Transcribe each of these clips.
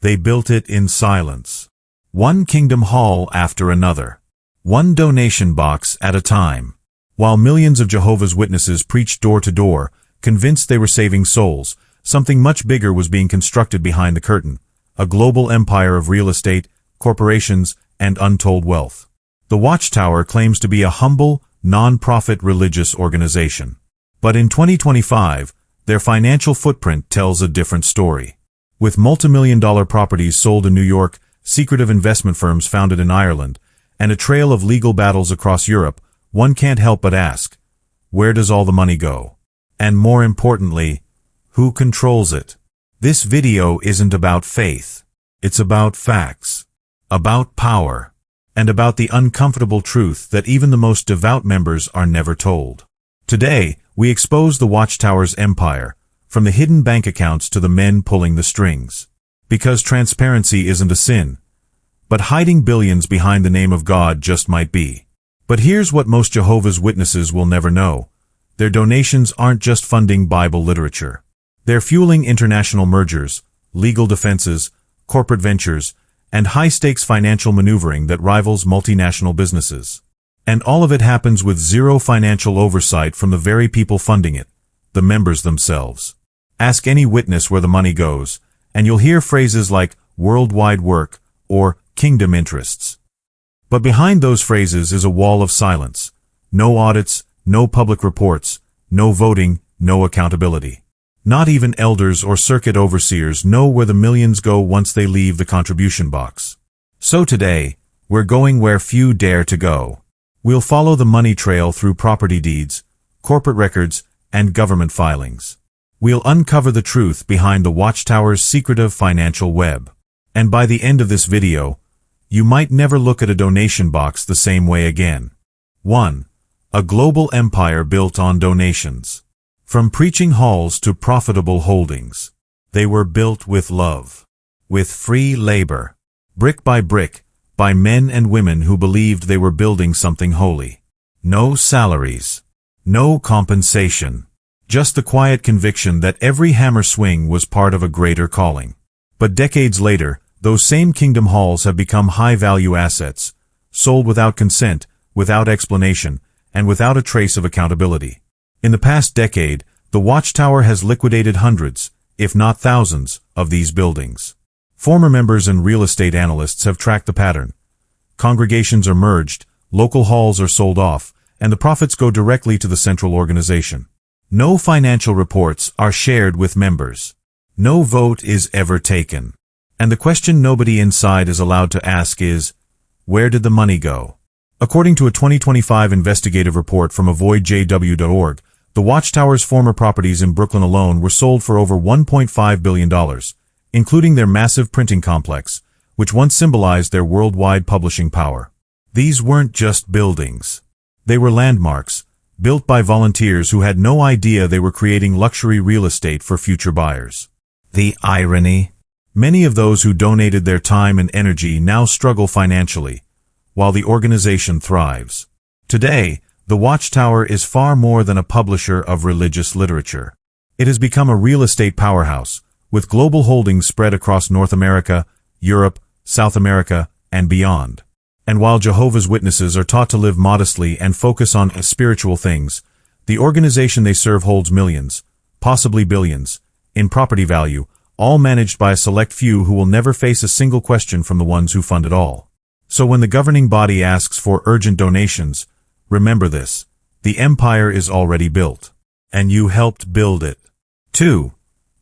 They built it in silence. One kingdom hall after another. One donation box at a time. While millions of Jehovah's Witnesses preached door to door, convinced they were saving souls, something much bigger was being constructed behind the curtain. A global empire of real estate, corporations, and untold wealth. The Watchtower claims to be a humble, non-profit religious organization. But in 2025, their financial footprint tells a different story. With multimillion-dollar properties sold in New York, secretive investment firms founded in Ireland, and a trail of legal battles across Europe, one can't help but ask, where does all the money go? And more importantly, who controls it? This video isn't about faith. It's about facts. About power. And about the uncomfortable truth that even the most devout members are never told. Today, we expose the Watchtower's empire, from the hidden bank accounts to the men pulling the strings. Because transparency isn't a sin. But hiding billions behind the name of God just might be. But here's what most Jehovah's Witnesses will never know. Their donations aren't just funding Bible literature. They're fueling international mergers, legal defenses, corporate ventures, and high-stakes financial maneuvering that rivals multinational businesses. And all of it happens with zero financial oversight from the very people funding it, the members themselves. Ask any witness where the money goes, and you'll hear phrases like worldwide work or kingdom interests. But behind those phrases is a wall of silence. No audits, no public reports, no voting, no accountability. Not even elders or circuit overseers know where the millions go once they leave the contribution box. So today, we're going where few dare to go. We'll follow the money trail through property deeds, corporate records, and government filings. We'll uncover the truth behind the Watchtower's secretive financial web. And by the end of this video, you might never look at a donation box the same way again. 1. A global empire built on donations. From preaching halls to profitable holdings, they were built with love, with free labor, brick by men and women who believed they were building something holy. No salaries, no compensation, just the quiet conviction that every hammer swing was part of a greater calling. But decades later, those same kingdom halls have become high-value assets, sold without consent, without explanation, and without a trace of accountability. In the past decade, the Watchtower has liquidated hundreds, if not thousands, of these buildings. Former members and real estate analysts have tracked the pattern. Congregations are merged, local halls are sold off, and the profits go directly to the central organization. No financial reports are shared with members. No vote is ever taken. And the question nobody inside is allowed to ask is, where did the money go? According to a 2025 investigative report from avoidjw.org, the Watchtower's former properties in Brooklyn alone were sold for over $1.5 billion, including their massive printing complex, which once symbolized their worldwide publishing power. These weren't just buildings. They were landmarks, built by volunteers who had no idea they were creating luxury real estate for future buyers. The irony? Many of those who donated their time and energy now struggle financially, while the organization thrives. Today, the Watchtower is far more than a publisher of religious literature. It has become a real estate powerhouse, with global holdings spread across North America, Europe, South America, and beyond. And while Jehovah's Witnesses are taught to live modestly and focus on spiritual things, the organization they serve holds millions, possibly billions, in property value, all managed by a select few who will never face a single question from the ones who fund it all. So when the governing body asks for urgent donations, remember this: the empire is already built, and you helped build it. 2.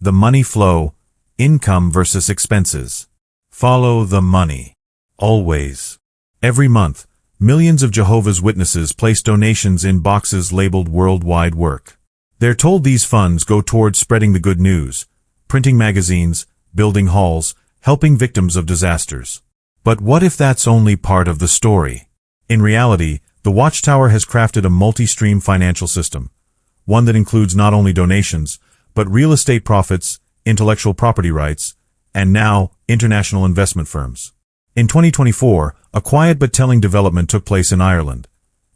The money flow, income versus expenses. Follow the money. Always. Every month, millions of Jehovah's Witnesses place donations in boxes labeled worldwide work. They're told these funds go towards spreading the good news, printing magazines, building halls, helping victims of disasters. But what if that's only part of the story? In reality, the Watchtower has crafted a multi-stream financial system, one that includes not only donations, but real estate profits, intellectual property rights, and now, international investment firms. In 2024, a quiet but telling development took place in Ireland.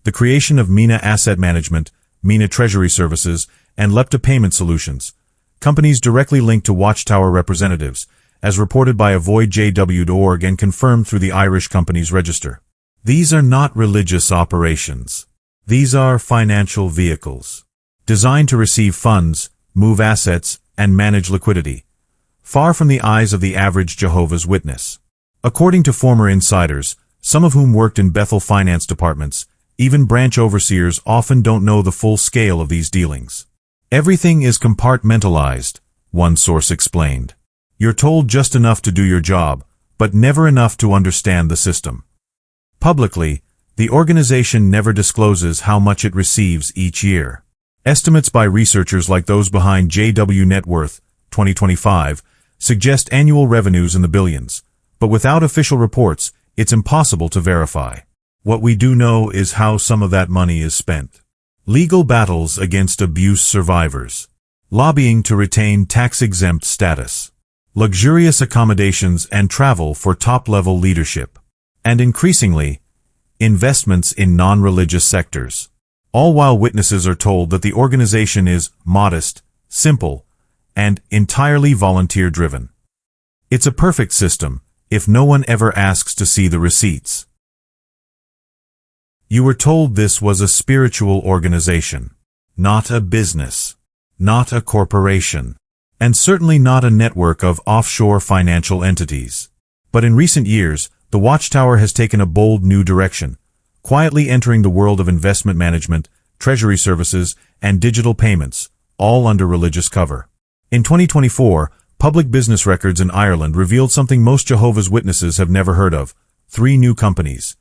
The creation of Mina Asset Management, Mina Treasury Services, and Lepta Payment Solutions, companies directly linked to Watchtower representatives, as reported by avoidjw.org and confirmed through the Irish Companies Register. These are not religious operations. These are financial vehicles, designed to receive funds, move assets, and manage liquidity, far from the eyes of the average Jehovah's Witness. According to former insiders, some of whom worked in Bethel finance departments, even branch overseers often don't know the full scale of these dealings. Everything is compartmentalized, one source explained. You're told just enough to do your job, but never enough to understand the system. Publicly, the organization never discloses how much it receives each year. Estimates by researchers like those behind JW Net Worth 2025 suggest annual revenues in the billions, but without official reports, it's impossible to verify. What we do know is how some of that money is spent. Legal battles against abuse survivors, lobbying to retain tax-exempt status, luxurious accommodations and travel for top-level leadership, and increasingly, investments in non-religious sectors. All while witnesses are told that the organization is modest, simple, and entirely volunteer-driven. It's a perfect system, if no one ever asks to see the receipts. You were told this was a spiritual organization, not a business, not a corporation, and certainly not a network of offshore financial entities. But in recent years, the Watchtower has taken a bold new direction, quietly entering the world of investment management, treasury services, and digital payments, all under religious cover. In 2024, public business records in Ireland revealed something most Jehovah's Witnesses have never heard of: 3 new companies: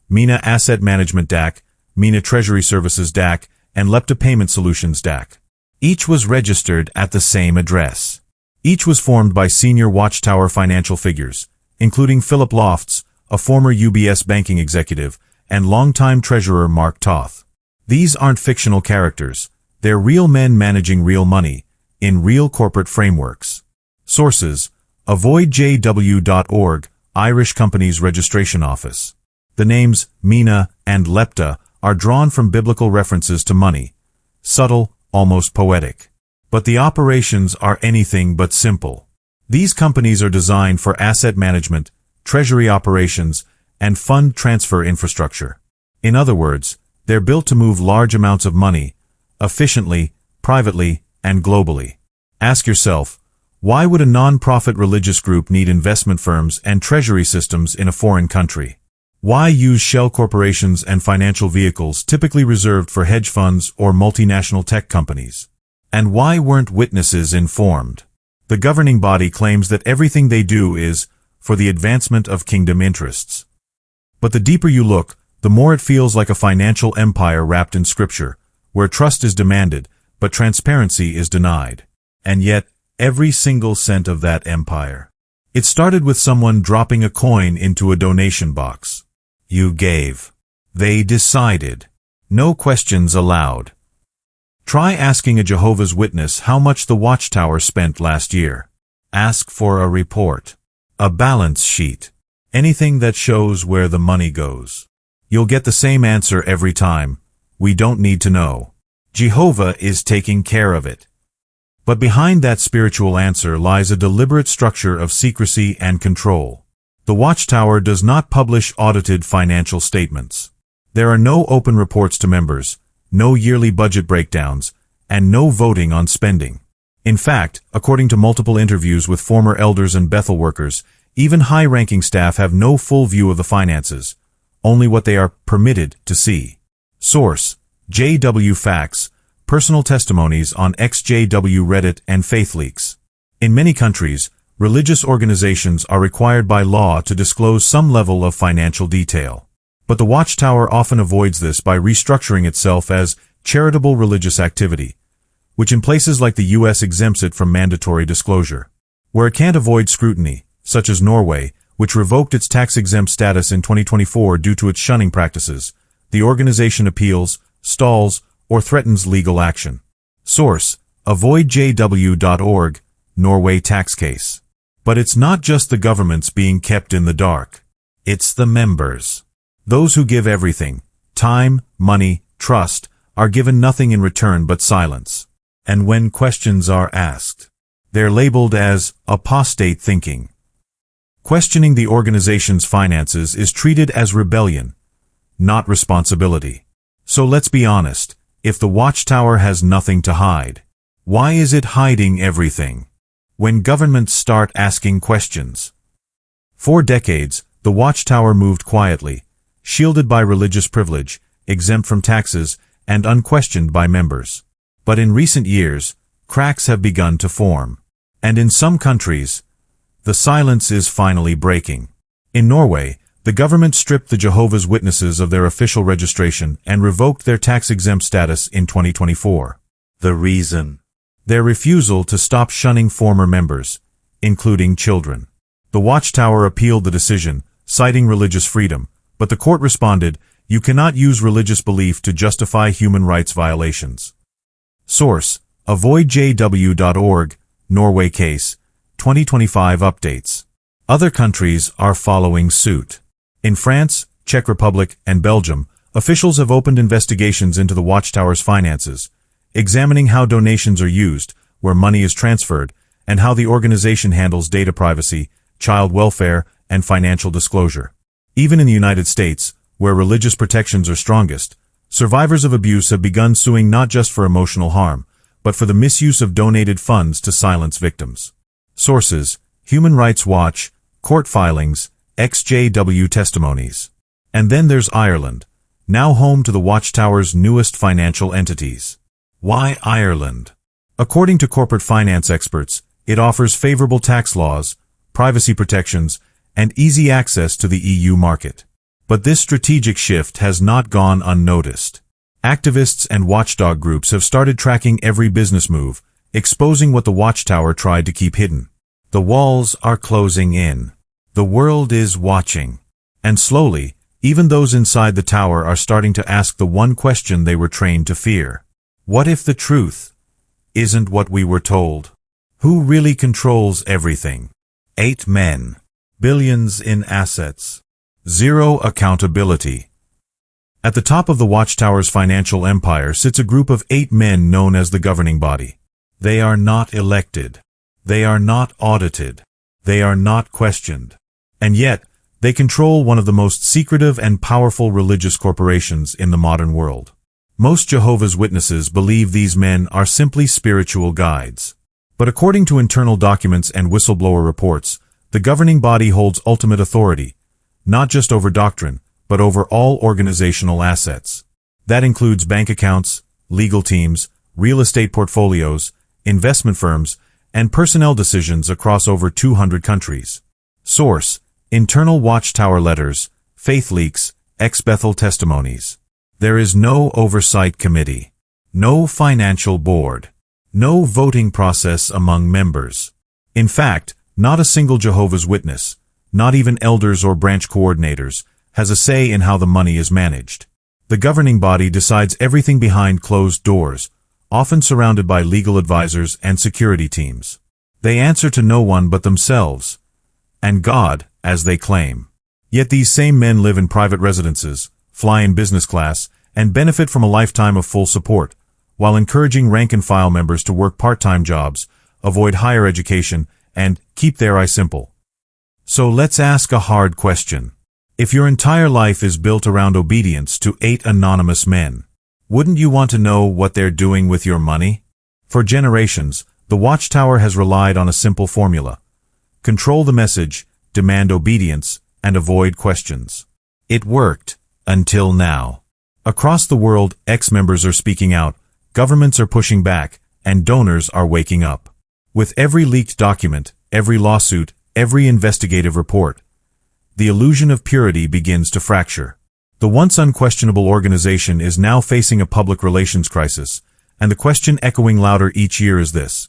Mina Asset Management DAC, Mina Treasury Services DAC, and Lepta Payment Solutions DAC. Each was registered at the same address. Each was formed by senior Watchtower financial figures, including Philip Lofts, a former UBS banking executive, and longtime treasurer Mark Toth. These aren't fictional characters. They're real men managing real money, in real corporate frameworks. Sources: avoidjw.org, Irish Companies Registration Office. The names Mina and Lepta are drawn from biblical references to money, subtle, almost poetic. But the operations are anything but simple. These companies are designed for asset management, treasury operations, and fund transfer infrastructure. In other words, they're built to move large amounts of money, efficiently, privately, and globally. Ask yourself, why would a non-profit religious group need investment firms and treasury systems in a foreign country? Why use shell corporations and financial vehicles typically reserved for hedge funds or multinational tech companies? And why weren't witnesses informed? The governing body claims that everything they do is for the advancement of kingdom interests. But the deeper you look, the more it feels like a financial empire wrapped in scripture, where trust is demanded, but transparency is denied. And yet, every single cent of that empire. It started with someone dropping a coin into a donation box. You gave. They decided. No questions allowed. Try asking a Jehovah's Witness how much the Watchtower spent last year. Ask for a report. A balance sheet. Anything that shows where the money goes. You'll get the same answer every time. We don't need to know. Jehovah is taking care of it. But behind that spiritual answer lies a deliberate structure of secrecy and control. The Watchtower does not publish audited financial statements. There are no open reports to members, no yearly budget breakdowns, and no voting on spending. In fact, according to multiple interviews with former elders and Bethel workers, even high-ranking staff have no full view of the finances, only what they are permitted to see. Source: JW Facts, personal testimonies on XJW Reddit and FaithLeaks. In many countries, religious organizations are required by law to disclose some level of financial detail. But the Watchtower often avoids this by restructuring itself as charitable religious activity, which in places like the US exempts it from mandatory disclosure. Where it can't avoid scrutiny, such as Norway, which revoked its tax-exempt status in 2024 due to its shunning practices, the organization appeals, stalls, or threatens legal action. Source: avoidjw.org, Norway tax case. But it's not just the governments being kept in the dark. It's the members. Those who give everything, time, money, trust, are given nothing in return but silence. And when questions are asked, They're labeled as apostate thinking. Questioning the organization's finances is treated as rebellion, not responsibility. So let's be honest, if the Watchtower has nothing to hide, why is it hiding everything? When governments start asking questions. For decades, the Watchtower moved quietly, shielded by religious privilege, exempt from taxes, and unquestioned by members. But in recent years, cracks have begun to form. And in some countries, the silence is finally breaking. In Norway, the government stripped the Jehovah's Witnesses of their official registration and revoked their tax-exempt status in 2024. The reason? Their refusal to stop shunning former members, including children. The Watchtower appealed the decision, citing religious freedom, but the court responded, "You cannot use religious belief to justify human rights violations." Source: avoidjw.org, Norway case, 2025 updates. Other countries are following suit. In France, Czech Republic, and Belgium, officials have opened investigations into the Watchtower's finances, examining how donations are used, where money is transferred, and how the organization handles data privacy, child welfare, and financial disclosure. Even in the United States, where religious protections are strongest, survivors of abuse have begun suing not just for emotional harm, but for the misuse of donated funds to silence victims. Sources: Human Rights Watch, court filings, XJW testimonies. And then there's Ireland, now home to the Watchtower's newest financial entities. Why Ireland? According to corporate finance experts, it offers favorable tax laws, privacy protections, and easy access to the EU market. But this strategic shift has not gone unnoticed. Activists and watchdog groups have started tracking every business move, exposing what the Watchtower tried to keep hidden. The walls are closing in. The world is watching. And slowly, even those inside the tower are starting to ask the one question they were trained to fear. What if the truth isn't what we were told? Who really controls everything? 8 men. Billions in assets. Zero accountability. At the top of the Watchtower's financial empire sits a group of 8 men known as the governing body. They are not elected. They are not audited. They are not questioned. And yet, they control one of the most secretive and powerful religious corporations in the modern world. Most Jehovah's Witnesses believe these men are simply spiritual guides. But according to internal documents and whistleblower reports, the governing body holds ultimate authority, not just over doctrine, but over all organizational assets. That includes bank accounts, legal teams, real estate portfolios, investment firms, and personnel decisions across over 200 countries. Source: Internal Watchtower letters, Faith leaks, ex-Bethel testimonies. There is no oversight committee, no financial board, no voting process among members. In fact, not a single Jehovah's Witness, not even elders or branch coordinators, has a say in how the money is managed. The governing body decides everything behind closed doors, often surrounded by legal advisors and security teams. They answer to no one but themselves, and God, as they claim. Yet these same men live in private residences, fly in business class, and benefit from a lifetime of full support, while encouraging rank-and-file members to work part-time jobs, avoid higher education, and keep their eye simple. So let's ask a hard question. If your entire life is built around obedience to 8 anonymous men, wouldn't you want to know what they're doing with your money? For generations, the Watchtower has relied on a simple formula: control the message, demand obedience, and avoid questions. It worked, until now. Across the world, ex-members are speaking out, governments are pushing back, and donors are waking up. With every leaked document, every lawsuit, every investigative report, the illusion of purity begins to fracture. The once unquestionable organization is now facing a public relations crisis, and the question echoing louder each year is this: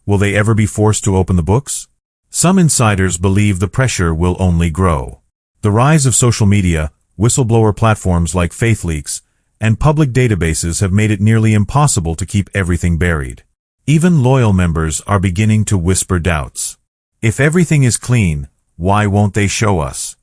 will they ever be forced to open the books? Some insiders believe the pressure will only grow. The rise of social media, whistleblower platforms like Faith Leaks, and public databases have made it nearly impossible to keep everything buried. Even loyal members are beginning to whisper doubts. If everything is clean, why won't they show us?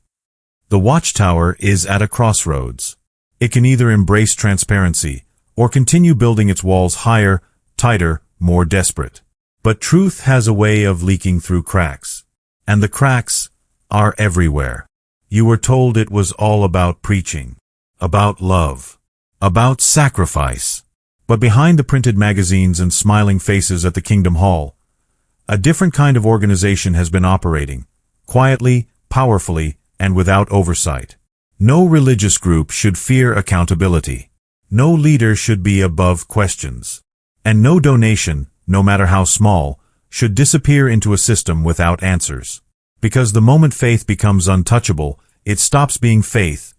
The Watchtower is at a crossroads. It can either embrace transparency, or continue building its walls higher, tighter, more desperate. But truth has a way of leaking through cracks. And the cracks are everywhere. You were told it was all about preaching, about love, about sacrifice. But behind the printed magazines and smiling faces at the Kingdom Hall, a different kind of organization has been operating, quietly, powerfully, and without oversight. No religious group should fear accountability. No leader should be above questions. And no donation, no matter how small, should disappear into a system without answers. Because the moment faith becomes untouchable, it stops being faith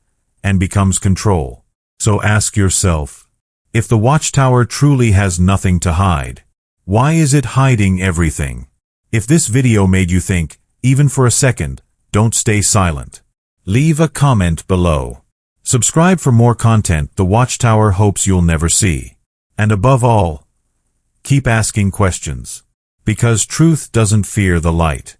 and becomes control. So ask yourself, if the Watchtower truly has nothing to hide, why is it hiding everything? If this video made you think, even for a second, don't stay silent. Leave a comment below. Subscribe for more content the Watchtower hopes you'll never see. And above all, keep asking questions. Because truth doesn't fear the light.